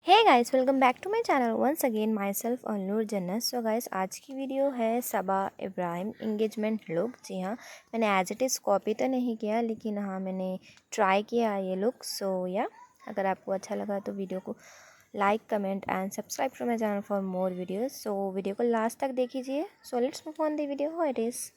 Hey guys, welcome back to my channel once again myself Alnoor Jannat. So guys, आज की video है Saba Ibrahim engagement look. जी हाँ, मैंने एज इट इज़ कॉपी तो नहीं किया, लेकिन हाँ मैंने ट्राई किया ये लुक। सो या अगर आपको अच्छा लगा तो वीडियो को like, comment and subscribe to my channel for more videos. So video को लास्ट तक देखिए। So let's move on the video, how it is.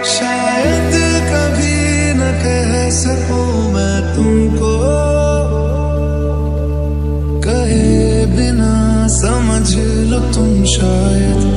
शायद कभी न कह सकूं मैं तुमको, कहे बिना समझ लो तुम शायद।